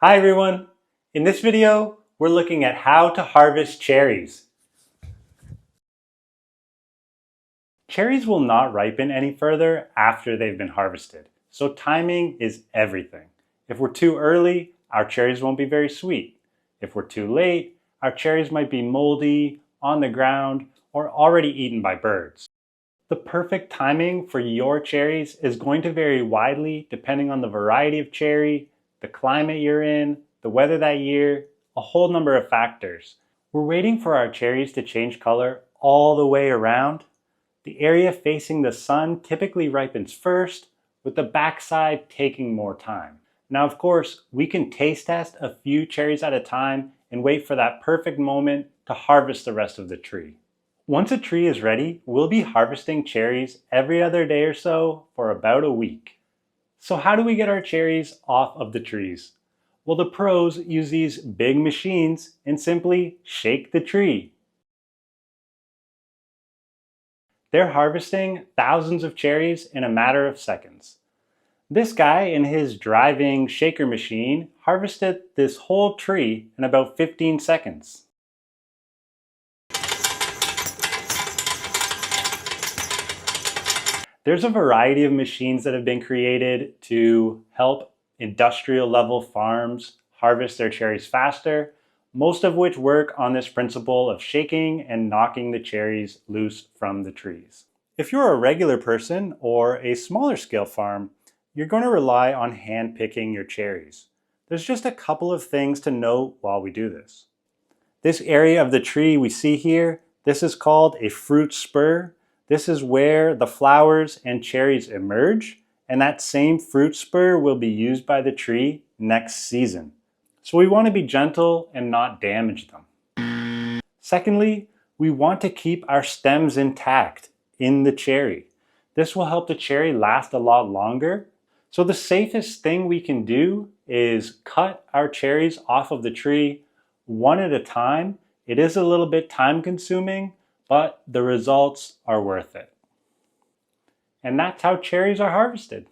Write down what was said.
Hi everyone! In this video, we're looking at how to harvest cherries. Cherries will not ripen any further after they've been harvested, so timing is everything. If we're too early, our cherries won't be very sweet. If we're too late, our cherries might be moldy, on the ground, or already eaten by birds. The perfect timing for your cherries is going to vary widely depending on the variety of cherry, the climate you're in, the weather that year, a whole number of factors. We're waiting for our cherries to change color all the way around. The area facing the sun typically ripens first, with the backside taking more time. Now, of course, we can taste test a few cherries at a time and wait for that perfect moment to harvest the rest of the tree. Once a tree is ready, we'll be harvesting cherries every other day or so for about a week. So how do we get our cherries off of the trees? Well, the pros use these big machines and simply shake the tree. They're harvesting thousands of cherries in a matter of seconds. This guy in his driving shaker machine harvested this whole tree in about 15 seconds. There's a variety of machines that have been created to help industrial level farms harvest their cherries faster, most of which work on this principle of shaking and knocking the cherries loose from the trees. If you're a regular person or a smaller scale farm, you're going to rely on hand picking your cherries. There's just a couple of things to note while we do this. This area of the tree we see here, this is called a fruit spur. This is where the flowers and cherries emerge, and that same fruit spur will be used by the tree next season. So we want to be gentle and not damage them. Secondly, we want to keep our stems intact in the cherry. This will help the cherry last a lot longer. So the safest thing we can do is cut our cherries off of the tree one at a time. It is a little bit time consuming, but the results are worth it. And that's how cherries are harvested.